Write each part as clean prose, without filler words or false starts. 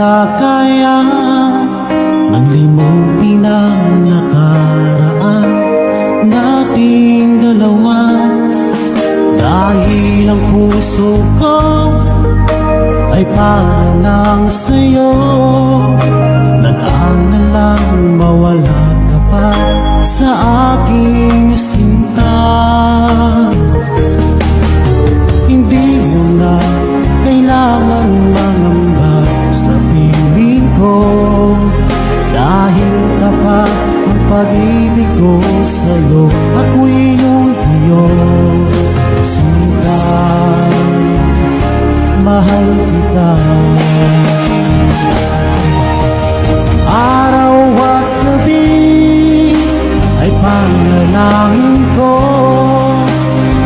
makakaya ng limutin ang nakaraan nating dalawa. Dahil ang puso ko ay para lang sa'yo, nag-aalalang mawala ka pa sa aking sinta. Hindi mo na kailangan mangamba sa piling ko, dahil tapat ang pag-ibig ko sa'yo. Ako'y iyong sinta, mahal kita. Araw at gabi ay panalangin ko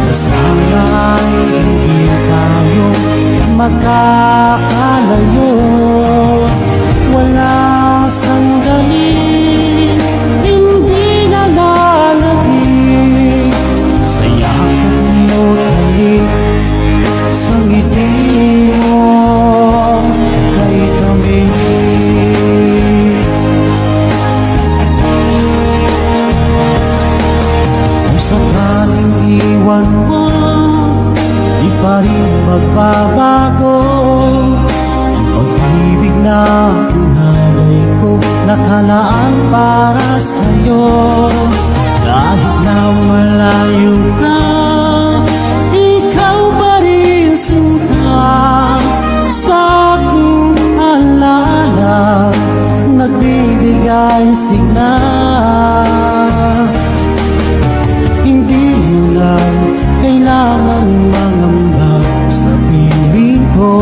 na sana ay hindi tayo magkakalayo. Walang sandali hindi nalalabig sa yakap mo't halik, sa ngiti mo kay kami. Kung sakaling iwan mo, di pa rin magbabago ang pag-ibig na hinalay ko, nakalaan para sa'yo. Kahit na malayo ka, ikaw pa rin sinta sa aking alaala, nagbibigay sigla. Hindi mo lang kailangan mangamba sa piling ko,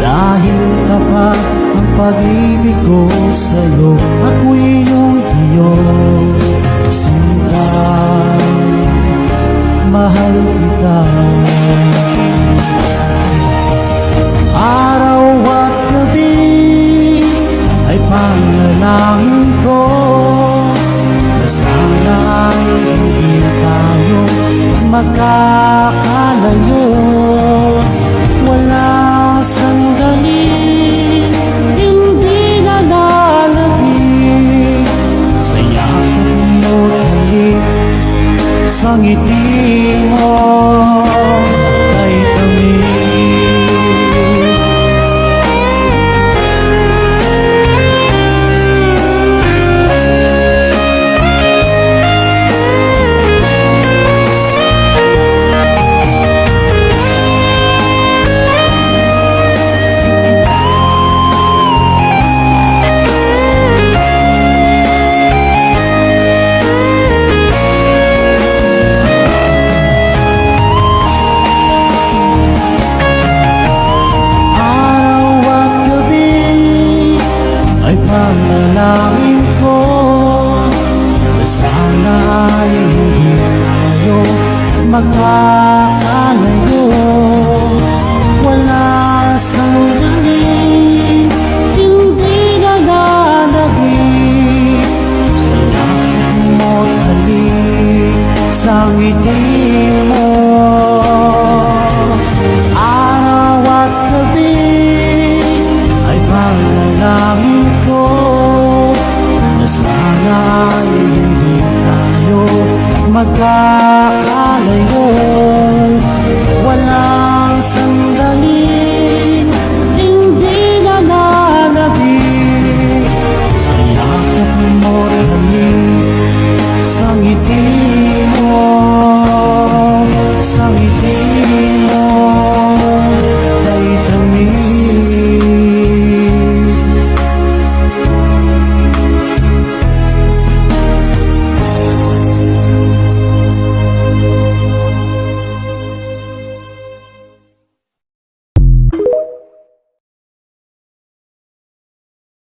dahil tapat ang pag-ibig ko sa'yo. Ako'y iyong sinta, mahal kita. Araw at gabi ay panalangin ko na sana ay hindi tayo magkakalayo. Walang sandali hindi nalalabig sa yakap mo't halik, sa ngiti mo kay kami. Panalangin ko na sana ay hindi tayo magkakalayo. Wala sandali hindi nalalabig sa yakap mo't halik, sa ngiti mo. Araw at gabi ay panalangin ko na sana ay hindi tayo magkakalayo.